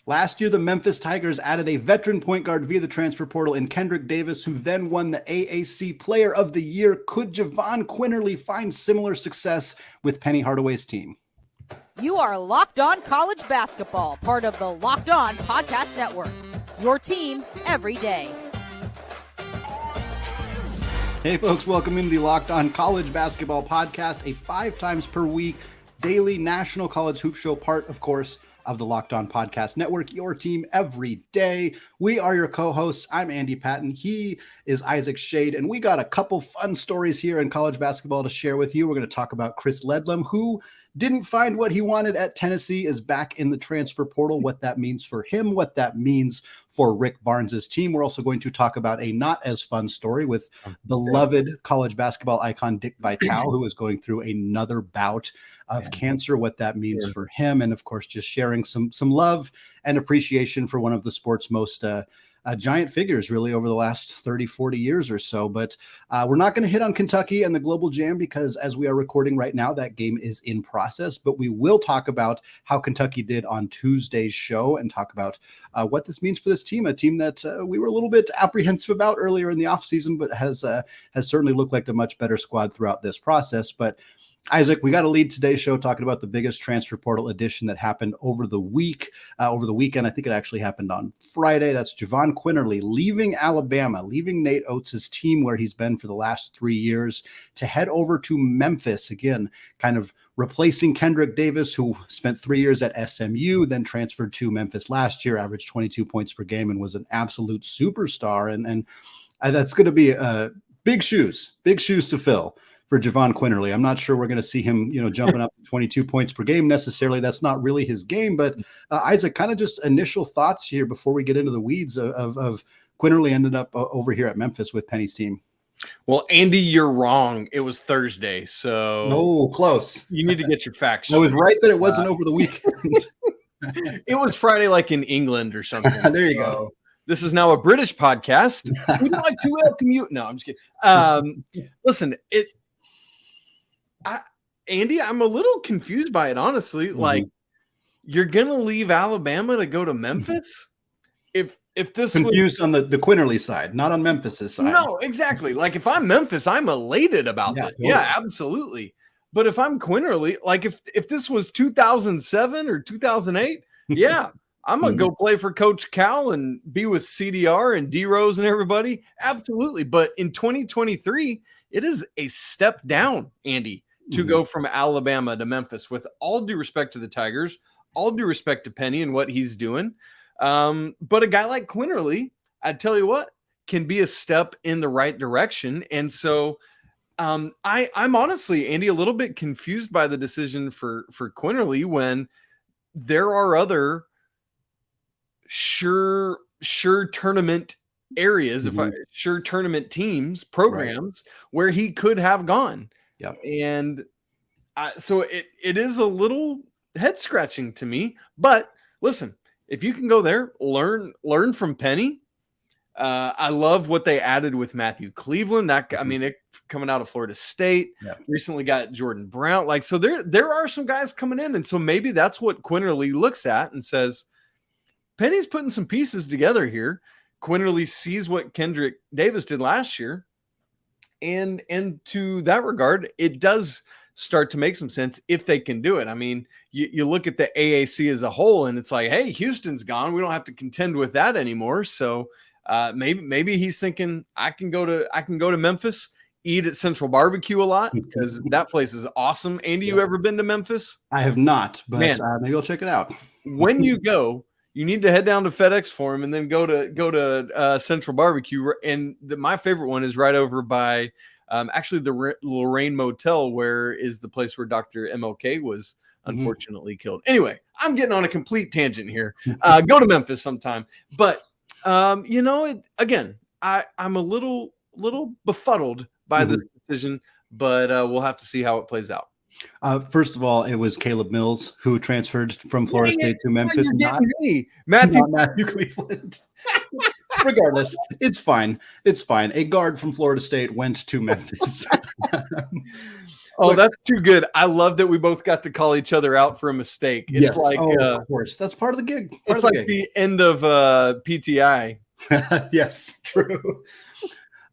Last year, the Memphis Tigers added a veteran point guard via the transfer portal in Kendrick Davis, who then won the AAC Player of the Year. Could Jahvon Quinerly find similar success with Penny Hardaway's team? You are Locked On College Basketball, part of the Locked On Podcast Network. Your team every day. Hey folks, welcome into the Locked On College Basketball Podcast, a 5 times per week daily national college hoop show, part, of course, of the Locked On Podcast Network, your team every day. We are your co-hosts. I'm Andy Patton. He is Isaac Schade, and we got a couple fun stories here in college basketball to share with you. We're going to talk about Chris Ledlum, who didn't find what he wanted at Tennessee, is back in the transfer portal, what that means for him, what that means for Rick Barnes' team. We're also going to talk about a not as fun story with beloved college basketball icon Dick Vitale, who is going through another bout of cancer, what that means for him. And of course, just sharing some love and appreciation for one of the sport's most giant figures really over the last 30, 40 years or so. But we're not going to hit on Kentucky and the Global Jam because as we are recording right now, that game is in process. But we will talk about how Kentucky did on Tuesday's show and talk about what this means for this team, a team that we were a little bit apprehensive about earlier in the offseason, but has certainly looked like a much better squad throughout this process. But Isaac, we got to lead today's show talking about the biggest transfer portal addition that happened over the weekend. I think it actually happened on Friday. That's Jahvon Quinerly leaving Alabama, leaving Nate Oates' team where he's been for the last 3 years to head over to Memphis, again, kind of replacing Kendrick Davis, who spent 3 years at SMU, then transferred to Memphis last year, averaged 22 points per game, and was an absolute superstar. And that's going to be big shoes to fill for Jahvon Quinerly. I'm not sure we're going to see him, jumping up to 22 points per game necessarily. That's not really his game. But Isaac, kind of just initial thoughts here before we get into the weeds of Quinerly ended up over here at Memphis with Penny's team. Well, Andy, you're wrong. It was Thursday, so no, close. You need to get your facts. I was right that it wasn't over the weekend. It was Friday, like in England or something. There you go. This is now a British podcast. We'd like to commute. No, I'm just kidding. Listen, Andy, I'm a little confused by it, honestly. Mm-hmm. Like, you're gonna leave Alabama to go to Memphis? If this confused on the Quinnerly side, not on Memphis's side. No, exactly. Like, if I'm Memphis, I'm elated about this. Totally. Yeah, absolutely. But if I'm Quinnerly, like if this was 2007 or 2008, yeah, I'm gonna go play for Coach Cal and be with CDR and D Rose and everybody. Absolutely. But in 2023, it is a step down, Andy, to go from Alabama to Memphis. With all due respect to the Tigers, all due respect to Penny and what he's doing. But a guy like Quinnerly, I tell you what, can be a step in the right direction. And so I'm honestly, Andy, a little bit confused by the decision for Quinnerly when there are other sure tournament areas, sure tournament teams, programs where he could have gone. Yeah. And so it is a little head scratching to me, but listen, if you can go there, learn from Penny. I love what they added with Matthew Cleveland. It coming out of Florida State, recently got Jordan Brown. Like, so there are some guys coming in. And so maybe that's what Quinnerly looks at and says, Penny's putting some pieces together here. Quinnerly sees what Kendrick Davis did last year. And to that regard, it does start to make some sense if they can do it. I mean, you look at the AAC as a whole, and it's like, hey, Houston's gone. We don't have to contend with that anymore. So maybe he's thinking, I can go to Memphis, eat at Central Barbecue a lot because that place is awesome. Andy, you ever been to Memphis? I have not, but maybe I'll check it out. When you go, you need to head down to FedEx Forum and then go to Central Barbecue. And my favorite one is right over by actually the Lorraine Motel, where is the place where Dr. MLK was unfortunately killed. Anyway, I'm getting on a complete tangent here. Go to Memphis sometime. But, again, I'm a little befuddled by this decision, but we'll have to see how it plays out. First of all, it was Caleb Mills who transferred from Florida State to Memphis, not Matthew Cleveland. Regardless, it's fine. A guard from Florida State went to Memphis. Oh, Look, that's too good. I love that we both got to call each other out for a mistake. It's yes, like of course, that's part of the gig. It's like the end of PTI. Yes, true.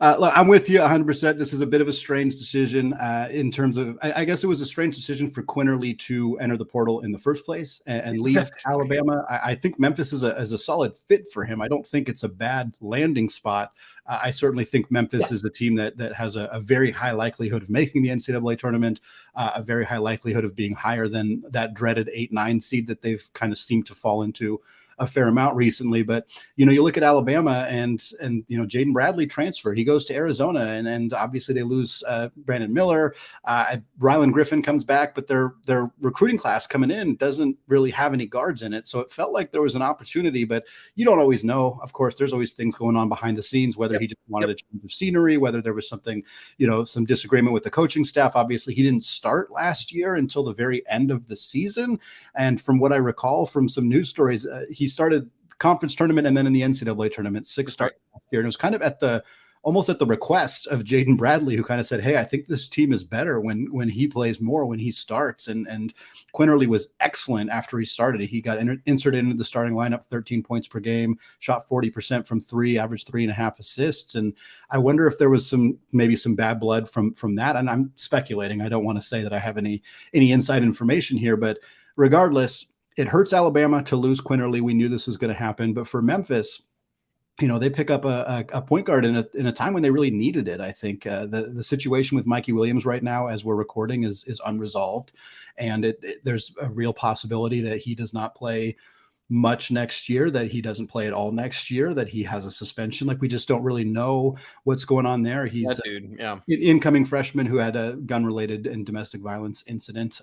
Look, I'm with you 100%. This is a bit of a strange decision in terms of, I guess it was a strange decision for Quinnerly to enter the portal in the first place and leave That's Alabama. I think Memphis is a solid fit for him. I don't think it's a bad landing spot. I certainly think Memphis is a team that has a very high likelihood of making the NCAA tournament, a very high likelihood of being higher than that dreaded 8-9 seed that they've kind of seemed to fall into a fair amount recently. But you look at Alabama and Jaden Bradley transferred. He goes to Arizona, and obviously they lose Brandon Miller. Rylan Griffin comes back, but their recruiting class coming in doesn't really have any guards in it. So it felt like there was an opportunity, but you don't always know. Of course, there's always things going on behind the scenes, whether he just wanted a change of scenery, whether there was something, some disagreement with the coaching staff. Obviously, he didn't start last year until the very end of the season. And from what I recall from some news stories, he started conference tournament and then in the NCAA tournament, 6 starts last year. And it was kind of almost at the request of Jaden Bradley, who kind of said, hey, I think this team is better when he plays more, when he starts. And Quinnerly was excellent after he started. He got inserted into the starting lineup, 13 points per game, shot 40% from 3, averaged 3.5 assists. And I wonder if there was maybe some bad blood from that. And I'm speculating. I don't want to say that I have any inside information here, but regardless, it hurts Alabama to lose Quinnerly. We knew this was going to happen, but for Memphis, they pick up a point guard in a time when they really needed it. I think the situation with Mikey Williams right now, as we're recording, is unresolved, and there's a real possibility that he does not play much next year, that he doesn't play at all next year, that he has a suspension. Like, we just don't really know what's going on there. He's an incoming freshman who had a gun-related and domestic violence incident.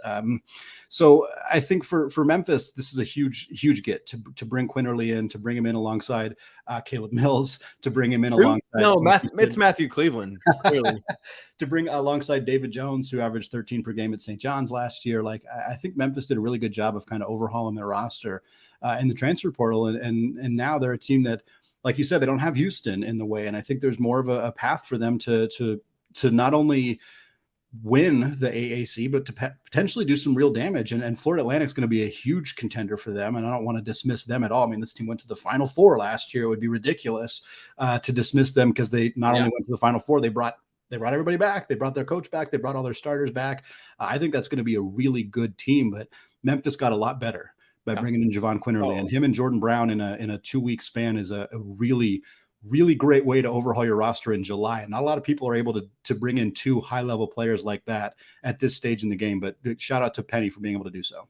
So I think for Memphis, this is a huge get to bring Quinnerly in, to bring him in alongside Caleb Mills, to bring him in alongside. It's Matthew Cleveland, clearly. To bring alongside David Jones, who averaged 13 per game at St. John's last year. Like, I think Memphis did a really good job of kind of overhauling their roster in the transfer portal. And now they're a team that, like you said, they don't have Houston in the way. And I think there's more of a path for them to not only win the AAC, but to potentially do some real damage. And Florida Atlantic's going to be a huge contender for them. And I don't want to dismiss them at all. I mean, this team went to the Final Four last year. It would be ridiculous to dismiss them, because they not only went to the Final Four, they brought everybody back. They brought their coach back. They brought all their starters back. I think that's going to be a really good team, but Memphis got a lot better by bringing in Jahvon Quinerly, and him and Jordan Brown in a 2-week span is a really, really great way to overhaul your roster in July. And not a lot of people are able to bring in 2 high-level players like that at this stage in the game, but shout out to Penny for being able to do so.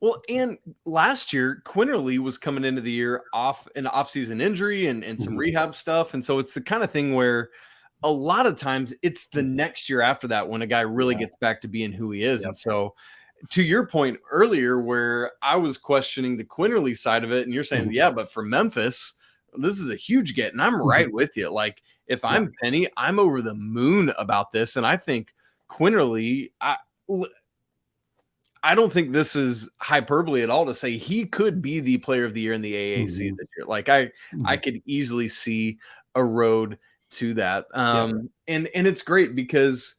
Well, and last year, Quinnerly was coming into the year off an off-season injury and some rehab stuff. And so it's the kind of thing where a lot of times it's the next year after that when a guy really gets back to being who he is. And so, to your point earlier, where I was questioning the Quinnerly side of it, and you're saying, but for Memphis, this is a huge get. And I'm right with you. Like, if I'm Penny, I'm over the moon about this. And I think Quinnerly, I don't think this is hyperbole at all to say he could be the player of the year in the AAC this year. Like, I could easily see a road to that. And it's great because,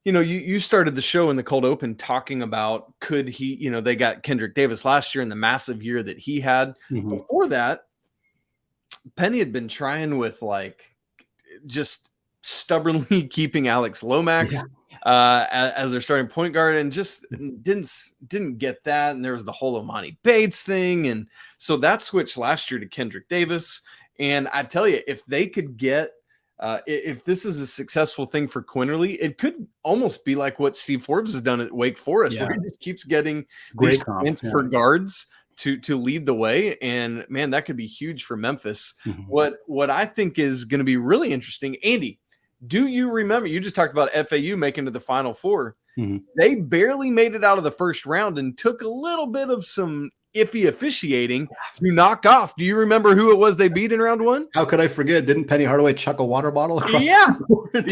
you started the show in the cold open talking about, could he, they got Kendrick Davis last year and the massive year that he had. Before that, Penny had been trying with just stubbornly keeping Alex Lomax as their starting point guard, and just didn't get that. And there was the whole Omani Bates thing. And so that switched last year to Kendrick Davis. And I tell you, if they could get, if this is a successful thing for Quinnerly, it could almost be like what Steve Forbes has done at Wake Forest, where he just keeps getting great for guards to lead the way. And man, that could be huge for Memphis. What I think is going to be really interesting, Andy, do you remember, you just talked about FAU making to the Final Four. They barely made it out of the first round and took a little bit of some iffy officiating to knock off. Do you remember who it was they beat in round 1? How could I forget? Didn't Penny Hardaway chuck a water bottle across the board?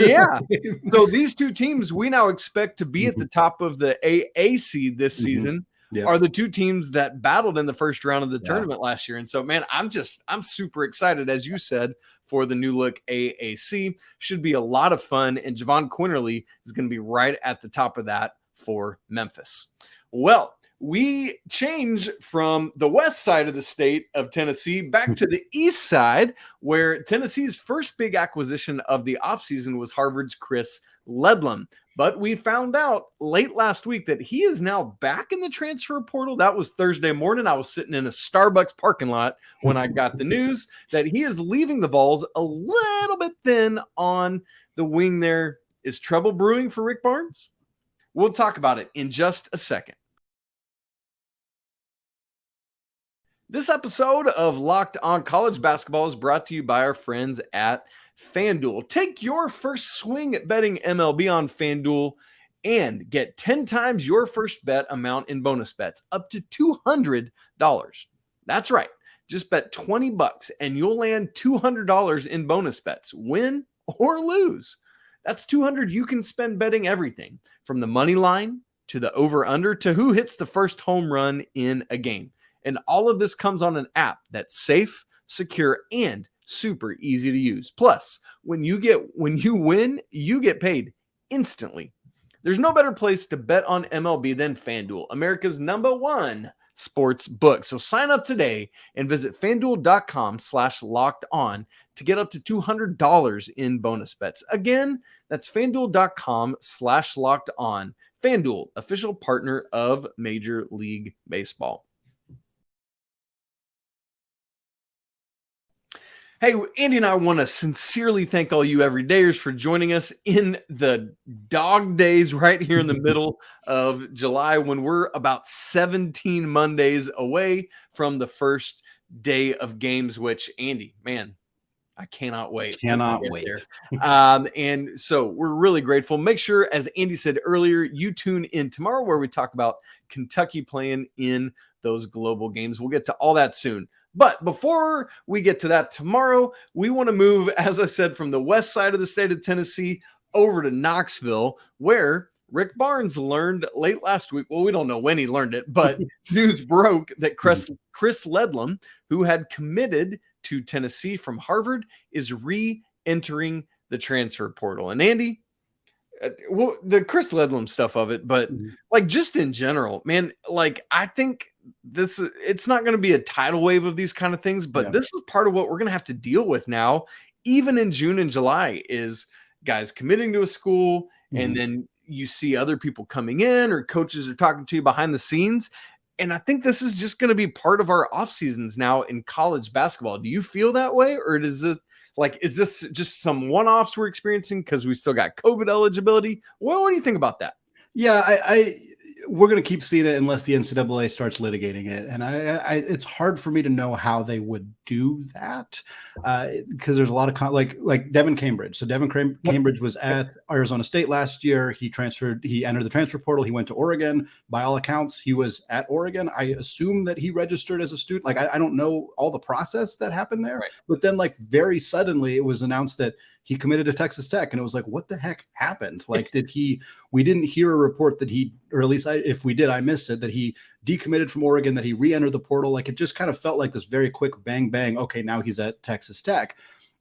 So these two teams we now expect to be at the top of the AAC this season. are the two teams that battled in the first round of the tournament last year. And so, man, I'm super excited, as you said, for the new look AAC. Should be a lot of fun. And Jahvon Quinerly is going to be right at the top of that for Memphis. Well, we change from the west side of the state of Tennessee back to the east side, where Tennessee's first big acquisition of the offseason was Harvard's Chris Ledlum. But we found out late last week that he is now back in the transfer portal. That was Thursday morning. I was sitting in a Starbucks parking lot when I got the news that he is leaving the Vols a little bit thin on the wing there. Is trouble brewing for Rick Barnes? We'll talk about it in just a second. This episode of Locked On College Basketball is brought to you by our friends at FanDuel. Take your first swing at betting MLB on FanDuel and get 10 times your first bet amount in bonus bets, up to $200. That's right. Just bet $20 and you'll land $200 in bonus bets, win or lose. That's $200 you can spend betting everything from the money line to the over-under to who hits the first home run in a game. And all of this comes on an app that's safe, secure, and super easy to use. Plus, when you win, you get paid instantly. There's no better place to bet on MLB than FanDuel, America's #1 sports book. So sign up today and visit FanDuel.com/lockedon to get up to $200 in bonus bets. Again, that's FanDuel.com/lockedon. FanDuel, official partner of Major League Baseball. Hey, Andy and I want to sincerely thank all you everydayers for joining us in the dog days right here in the middle of July, when we're about 17 Mondays away from the first day of games, which, Andy, man, I cannot wait. Cannot wait. And so we're really grateful. Make sure, as Andy said earlier, you tune in tomorrow where we talk about Kentucky playing in those global games. We'll get to all that soon. But before we get to that tomorrow, we want to move, as I said, from the west side of the state of Tennessee over to Knoxville, where Rick Barnes learned late last week. Well, we don't know when he learned it, but news broke that Chris Ledlum, who had committed to Tennessee from Harvard, is re-entering the transfer portal. And Andy, well, the Chris Ledlum stuff of it, but like just in general, man, like I think it's not going to be a tidal wave of these kind of things, but this is part of what we're going to have to deal with now, even in June and July, is guys committing to a school, and then you see other people coming in or coaches are talking to you behind the scenes. And I think this is just going to be part of our off seasons now in college basketball. Do you feel that way? Or is this just some one-offs we're experiencing because we still got COVID eligibility? What do you think about that? Yeah, we're going to keep seeing it unless the NCAA starts litigating it. And it's hard for me to know how they would do that because there's a lot of like Devin Cambridge. So Devin Cambridge was at Arizona State last year. He entered the transfer portal. He went to Oregon. By all accounts, he was at Oregon. I assume that he registered as a student. Like, I don't know all the process that happened there, but then like very suddenly it was announced that he committed to Texas Tech. And it was like, what the heck happened? Like, we didn't hear a report that or at least if we did, I missed it, that he decommitted from Oregon, that he re-entered the portal. Like, it just kind of felt like this very quick bang, bang. Okay, now he's at Texas Tech.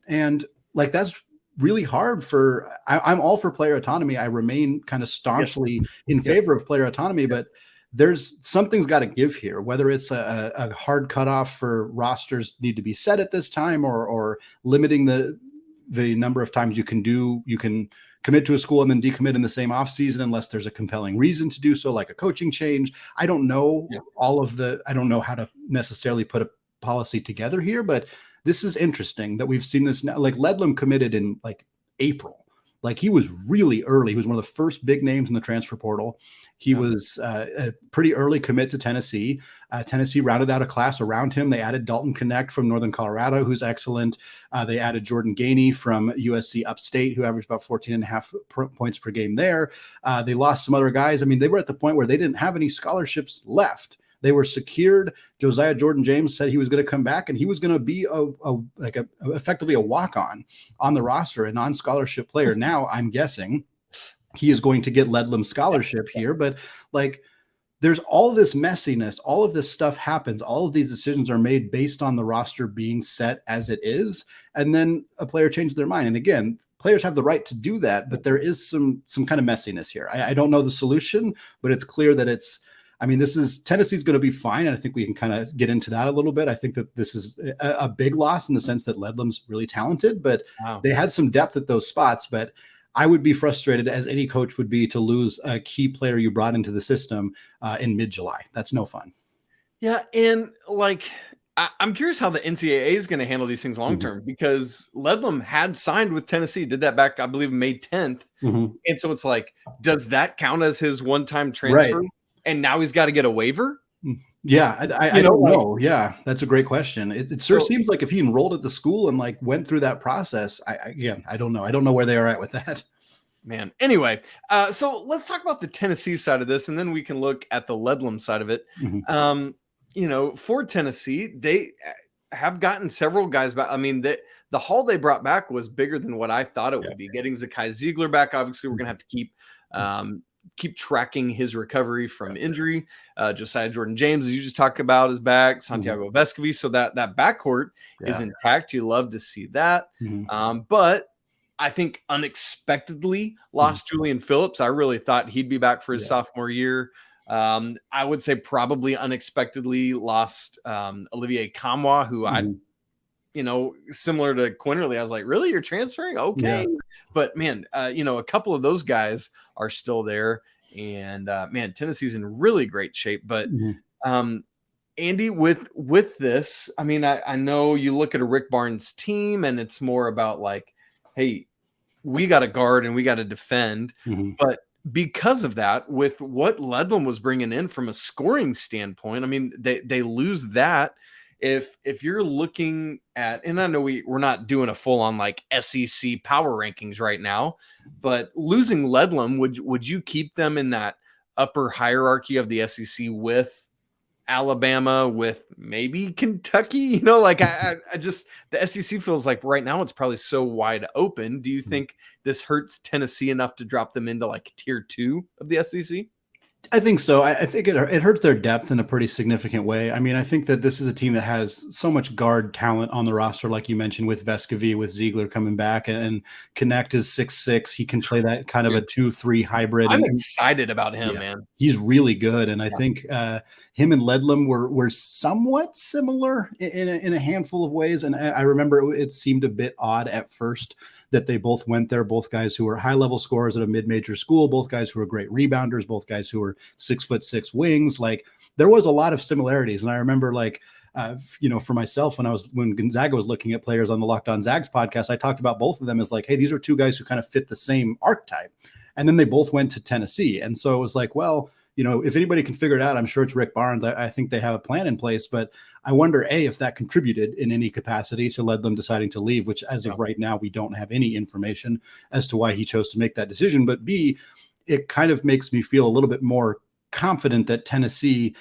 And like, that's really hard I'm all for player autonomy. I remain kind of staunchly in favor of player autonomy, but something's got to give here, whether it's a hard cutoff for rosters need to be set at this time or limiting the number of times you can commit to a school and then decommit in the same offseason unless there's a compelling reason to do so, like a coaching change. I don't know I don't know how to necessarily put a policy together here, but this is interesting that we've seen this now. Like, Ledlum committed in like April. Like, he was really early. He was one of the first big names in the transfer portal. He was a pretty early commit to Tennessee. Tennessee rounded out a class around him. They added Dalton Connect from Northern Colorado, who's excellent. They added Jordan Gainey from USC Upstate, who averaged about 14.5 points per game there. They lost some other guys. I mean, they were at the point where they didn't have any scholarships left. They were secured. Josiah Jordan James said he was going to come back and he was going to be effectively a walk-on on the roster, a non-scholarship player. Now I'm guessing he is going to get Ledlum scholarship here, but like, there's all this messiness, all of this stuff happens, all of these decisions are made based on the roster being set as it is, and then a player changes their mind. And again, players have the right to do that, but there is some kind of messiness here. I don't know the solution, but it's clear that Tennessee's going to be fine, and I think we can kind of get into that a little bit. I think that this is a big loss in the sense that Ledlum's really talented, but they had some depth at those spots. But I would be frustrated, as any coach would be, to lose a key player you brought into the system in mid-July. That's no fun. Yeah, and I'm curious how the NCAA is going to handle these things long-term, because Ledlum had signed with Tennessee, did that back, I believe, May 10th. And so it's like, does that count as his one-time transfer? Right. And now he's got to get a waiver? Yeah, I don't know. Yeah, that's a great question. It sure seems like if he enrolled at the school and went through that process, I don't know. I don't know where they are at with that. Man. Anyway, so let's talk about the Tennessee side of this, and then we can look at the Ledlum side of it. For Tennessee, they have gotten several guys back. I mean, the haul they brought back was bigger than what I thought it would be. Getting Zakai Ziegler back, obviously, we're going to have to keep tracking his recovery from injury. Josiah Jordan-James, as you just talked about, is back. Santiago Vescovi. So that backcourt is intact. You love to see that. But I think unexpectedly lost Julian Phillips. I really thought he'd be back for his sophomore year. I would say probably unexpectedly lost Olivier Kamwa, who similar to Quinnerly, I was like, really? You're transferring? Okay. Yeah. But man, a couple of those guys are still there. And man, Tennessee's in really great shape. But Andy, with this, I mean, I know you look at a Rick Barnes team and it's more about hey, we got to guard and we got to defend. But because of that, with what Ledlum was bringing in from a scoring standpoint, I mean, they lose that. If you're looking at, and I know we're not doing a full on SEC power rankings right now, but losing Ledlum, would you keep them in that upper hierarchy of the SEC with Alabama, with maybe Kentucky? I just, the SEC feels like right now it's probably so wide open. Do you think this hurts Tennessee enough to drop them into tier 2 of the SEC? I think so. I think it hurts their depth in a pretty significant way. I mean, I think that this is a team that has so much guard talent on the roster, like you mentioned, with Vescovi, with Ziegler coming back, and Connect is 6'6". He can play that kind of a 2-3 hybrid. I'm excited about him, man. He's really good. And I think him and Ledlum were somewhat similar in a handful of ways. And I remember it seemed a bit odd at first that they both went there, both guys who were high-level scorers at a mid-major school, both guys who were great rebounders, both guys who were 6'6" wings. There was a lot of similarities. And I remember for myself, when Gonzaga was looking at players on the Locked On Zags podcast, I talked about both of them as hey, these are two guys who kind of fit the same archetype. And then they both went to Tennessee. And so it was if anybody can figure it out, I'm sure it's Rick Barnes. I think they have a plan in place, but I wonder, if that contributed in any capacity to Ledlum deciding to leave, which as of right now, we don't have any information as to why he chose to make that decision. But B, it kind of makes me feel a little bit more confident that Tennessee,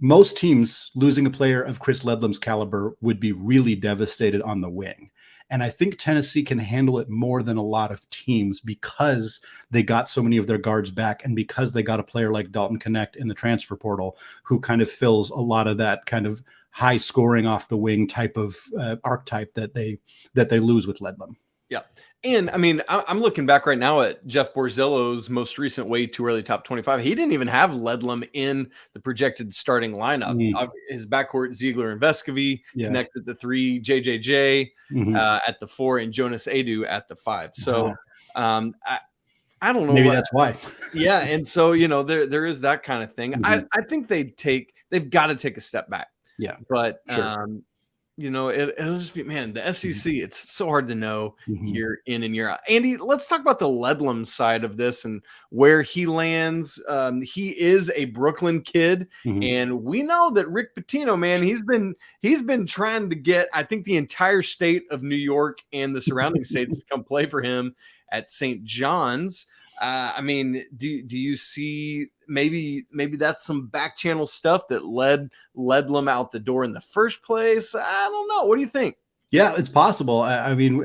most teams losing a player of Chris Ledlum's caliber would be really devastated on the wing. And I think Tennessee can handle it more than a lot of teams because they got so many of their guards back, and because they got a player like Dalton Connect in the transfer portal who kind of fills a lot of that kind of high scoring off the wing type of archetype that they lose with Ledlum. Yeah. And I mean, I'm looking back right now at Jeff Borzillo's most recent Way Too Early Top 25. He didn't even have Ledlum in the projected starting lineup. His backcourt, Ziegler and Vescovi, connected the 3, JJJ at the 4, and Jonas Adu at the 5. So I don't know. Maybe that's why. Yeah. And so, there is that kind of thing. I think they've got to take a step back. Yeah. But it'll just be, man, the SEC, it's so hard to know year in and year out. Andy, let's talk about the Ledlum side of this and where he lands. He is a Brooklyn kid, and we know that Rick Pitino, man, he's been trying to get, I think, the entire state of New York and the surrounding states to come play for him at St. John's. I mean, do you see maybe that's some back channel stuff that led Ledlum out the door in the first place? I don't know. What do you think? Yeah, it's possible. I mean,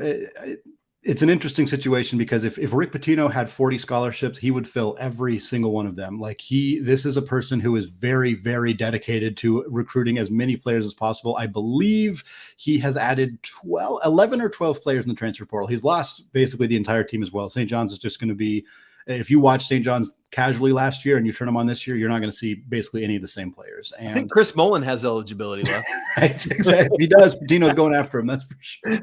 it's an interesting situation because if Rick Pitino had 40 scholarships, he would fill every single one of them. Like this is a person who is very, very dedicated to recruiting as many players as possible. I believe he has added 11 or 12 players in the transfer portal. He's lost basically the entire team as well. St. John's is just going to be, if you watch St. John's casually last year and you turn them on this year, you're not going to see basically any of the same players. And I think Chris Mullen has eligibility left. Exactly. He does. Patino's going after him. That's for sure.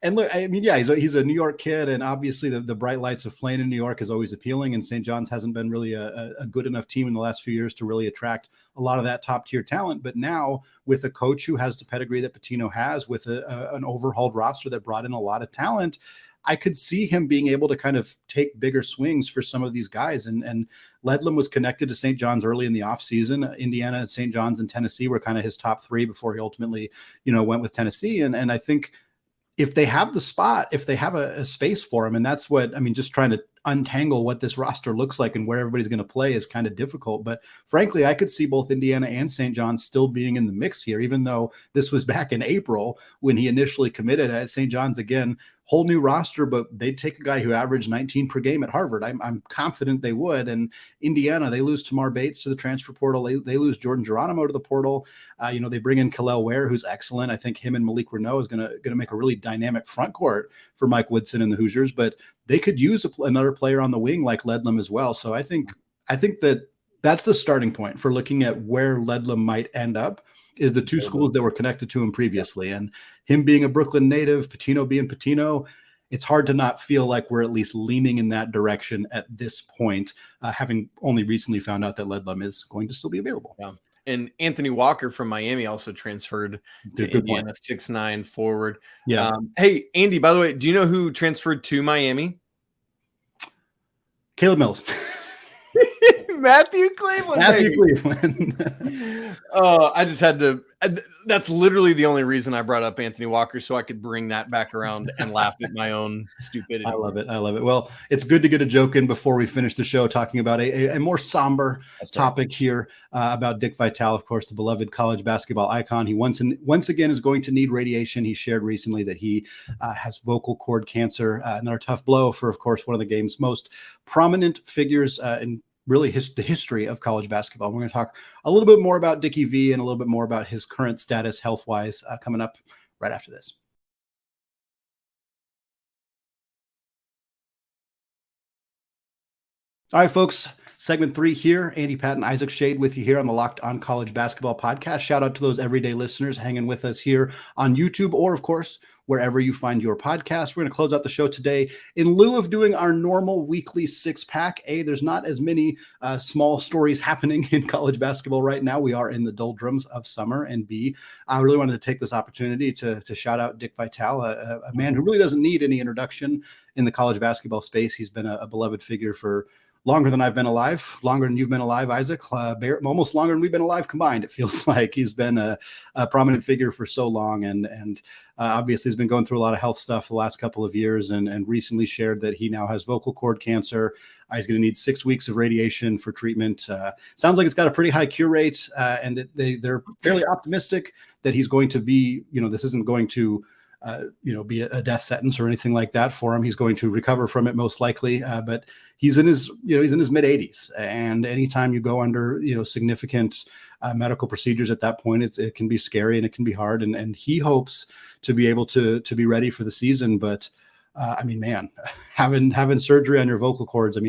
And look, I mean, yeah, he's a New York kid, and obviously the bright lights of playing in New York is always appealing. And St. John's hasn't been really a good enough team in the last few years to really attract a lot of that top tier talent. But now with a coach who has the pedigree that Pitino has, with an overhauled roster that brought in a lot of talent, I could see him being able to kind of take bigger swings for some of these guys. And Ledlum was connected to St. John's early in the offseason. Indiana, St. John's, and Tennessee were kind of his top three before he ultimately, went with Tennessee. And I think if they have the spot, if they have a space for him, and that's what, I mean, just trying to untangle what this roster looks like and where everybody's going to play is kind of difficult. But frankly, I could see both Indiana and St. John's still being in the mix here, even though this was back in April when he initially committed at St. John's. Again, whole new roster, but they'd take a guy who averaged 19 per game at Harvard. I'm confident they would. And Indiana, they lose Tamar Bates to the transfer portal. They lose Jordan Geronimo to the portal. They bring in Kalel Ware, who's excellent. I think him and Malik Renault is going to make a really dynamic front court for Mike Woodson and the Hoosiers, but they could use another player on the wing like Ledlum as well. So I think that's the starting point for looking at where Ledlum might end up, is the two schools that were connected to him previously. And him being a Brooklyn native, Pitino being Pitino, it's hard to not feel like we're at least leaning in that direction at this point, having only recently found out that Ledlum is going to still be available. Yeah. And Anthony Walker from Miami also transferred to Indiana, 6'9" forward. Yeah. Hey, Andy, by the way, do you know who transferred to Miami? Caleb Mills. Matthew Cleveland. Cleveland. I just had to. That's literally the only reason I brought up Anthony Walker, so I could bring that back around and laugh at my own stupidity. I love it. Well, it's good to get a joke in before we finish the show, talking about a more somber topic here about Dick Vitale, of course, the beloved college basketball icon. He once again is going to need radiation. He shared recently that he has vocal cord cancer, another tough blow for, of course, one of the game's most prominent figures in really the history of college basketball. We're going to talk a little bit more about Dickie V and a little bit more about his current status health-wise coming up right after this. All right, folks. Segment 3 here. Andy Patton, Isaac Schade with you here on the Locked On College Basketball Podcast. Shout out to those everyday listeners hanging with us here on YouTube or, of course, wherever you find your podcast. We're going to close out the show today in lieu of doing our normal weekly six-pack. A, there's not as many small stories happening in college basketball right now. We are in the doldrums of summer. And B, I really wanted to take this opportunity to shout out Dick Vitale, a man who really doesn't need any introduction in the college basketball space. He's been a beloved figure for longer than I've been alive, longer than you've been alive, Isaac, almost longer than we've been alive combined. It feels like he's been a prominent figure for so long, and obviously has been going through a lot of health stuff the last couple of years, and recently shared that he now has vocal cord cancer. He's going to need 6 weeks of radiation for treatment. Sounds like it's got a pretty high cure rate, and they're fairly optimistic that he's going to be, this isn't going to be a death sentence or anything like that for him. He's going to recover from it most likely, but he's in his mid 80s, and anytime you go under, significant medical procedures at that point, it can be scary and it can be hard. And he hopes to be able to be ready for the season. But man, having surgery on your vocal cords,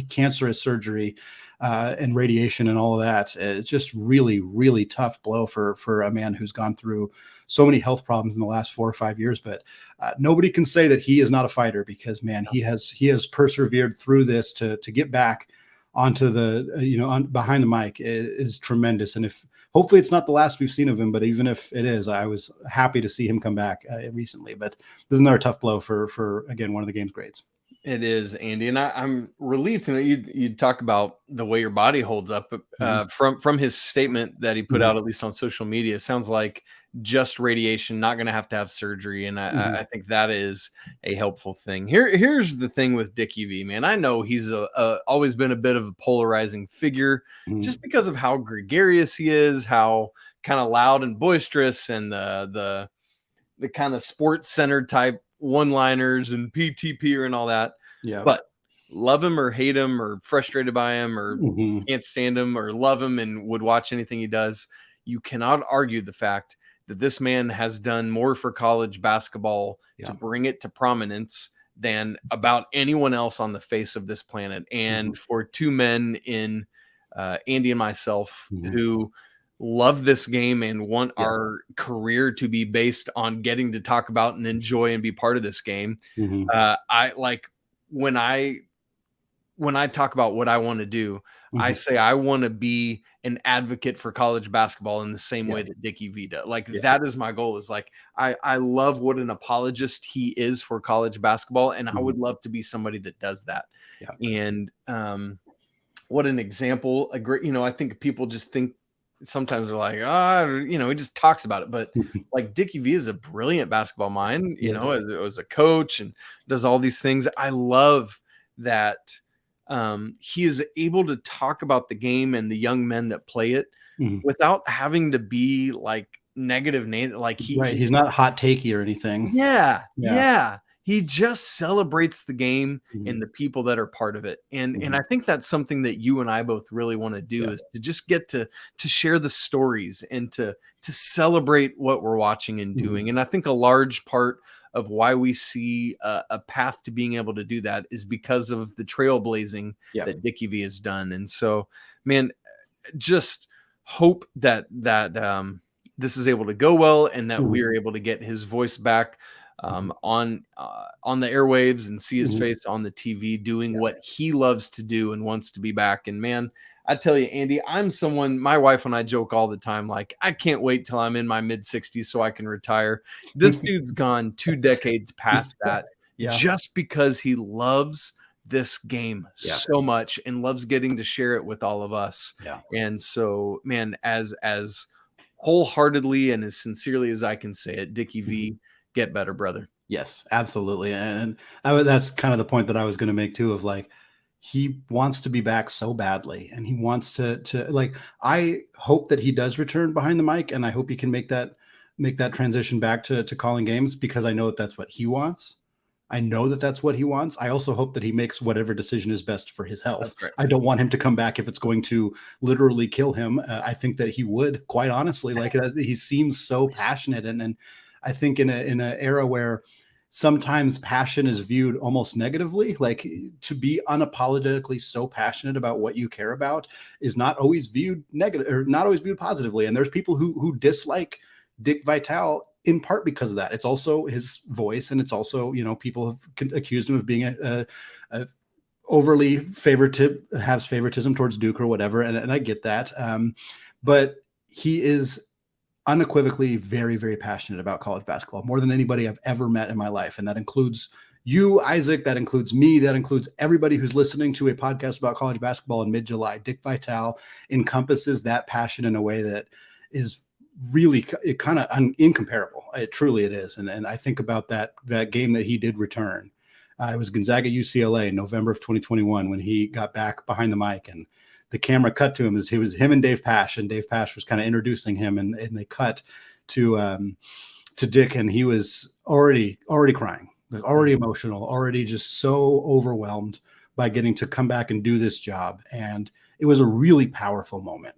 cancerous surgery, and radiation and all of that, it's just really, really tough blow for a man who's gone through so many health problems in the last 4 or 5 years. But nobody can say that he is not a fighter, because, man, he has persevered through this to get back onto the, behind the mic is tremendous. And hopefully it's not the last we've seen of him, but even if it is, I was happy to see him come back recently. But this is another tough blow for again, one of the game's greats. It is, Andy, and I'm relieved to know you talk about the way your body holds up. From his statement that he put out, at least on social media, it sounds like just radiation, not going to have surgery, and I think that is a helpful thing. Here's the thing with Dickie V, man. I know he's always been a bit of a polarizing figure, just because of how gregarious he is, how kind of loud and boisterous, and the kind of sports centered type one-liners and PTP and all that. Yeah. But love him or hate him or frustrated by him or can't stand him or love him and would watch anything he does, you cannot argue the fact that this man has done more for college basketball to bring it to prominence than about anyone else on the face of this planet. And for two men in Andy and myself who love this game and want our career to be based on getting to talk about and enjoy and be part of this game. I like when I talk about what I want to do, I say I want to be an advocate for college basketball in the same way that Dickie V does. Like that is my goal, is like I love what an apologist he is for college basketball, and I would love to be somebody that does that. And what an example. A great, I think people just think sometimes they're like, he just talks about it. But like Dickie V is a brilliant basketball mind, as a coach and does all these things. I love that he is able to talk about the game and the young men that play it without having to be like negative. Like he's not hot takey or anything. Yeah. He just celebrates the game and the people that are part of it. And I think that's something that you and I both really want to do is to just get to share the stories and to celebrate what we're watching and doing. And I think a large part of why we see a path to being able to do that is because of the trailblazing that Dickie V has done. And so, man, just hope that this is able to go well and that we are able to get his voice back on the airwaves and see his face on the TV doing what he loves to do and wants to be back. And man, I tell you, Andy, I'm someone, my wife and I joke all the time, like, I can't wait till I'm in my mid-60s so I can retire. This dude's gone 2 decades past that just because he loves this game so much and loves getting to share it with all of us. And so, man, as wholeheartedly and as sincerely as I can say it, Dickie V, get better, brother. Yes, absolutely. And that's kind of the point that I was going to make too, of like, he wants to be back so badly, and he wants to like, I hope that he does return behind the mic, and I hope he can make that transition back to calling games, because I know that that's what he wants. I know that that's what he wants. I also hope that he makes whatever decision is best for his health. I don't want him to come back if it's going to literally kill him. I think that he would, quite honestly, like he seems so passionate. And I think in an era where sometimes passion is viewed almost negatively, like to be unapologetically so passionate about what you care about is not always viewed negative or not always viewed positively. And there's people who dislike Dick Vitale in part because of that. It's also his voice, and it's also, people have accused him of being a overly favoritism towards Duke or whatever. And I get that. But he is unequivocally very, very passionate about college basketball, more than anybody I've ever met in my life. And that includes you, Isaac, that includes me, that includes everybody who's listening to a podcast about college basketball in mid-July. Dick Vitale encompasses that passion in a way that is really kind of incomparable. It truly is. And I think about that game that he did return. It was Gonzaga UCLA, November of 2021, when he got back behind the mic, and the camera cut to him as he was him and Dave Pasch, and Dave Pasch was kind of introducing him, and they cut to Dick, and he was already crying, like already emotional, already just so overwhelmed by getting to come back and do this job. And it was a really powerful moment.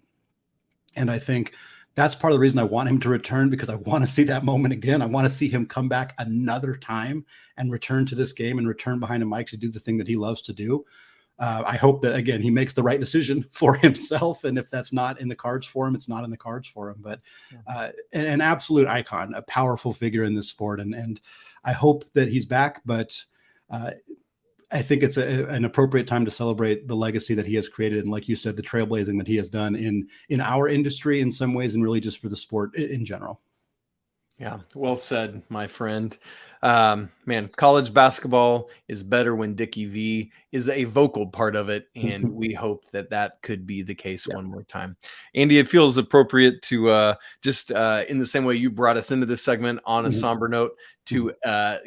And I think that's part of the reason I want him to return, because I want to see that moment again. I want to see him come back another time and return to this game and return behind a mic to do the thing that he loves to do. I hope that, again, he makes the right decision for himself. And if that's not in the cards for him, it's not in the cards for him. But an absolute icon, a powerful figure in this sport. And I hope that he's back. But I think it's an appropriate time to celebrate the legacy that he has created. And like you said, the trailblazing that he has done in our industry in some ways, and really just for the sport in general. Yeah, well said, my friend. Man, college basketball is better when Dickie V is a vocal part of it, and we hope that could be the case one more time. Andy, it feels appropriate to just in the same way you brought us into this segment on a somber note, to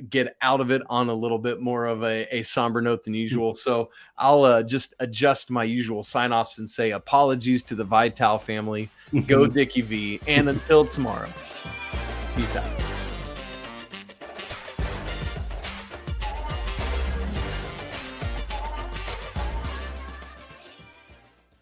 get out of it on a little bit more of a somber note than usual. So I'll just adjust my usual sign-offs and say apologies to the Vitale family. Go Dickie V, and until tomorrow, peace out.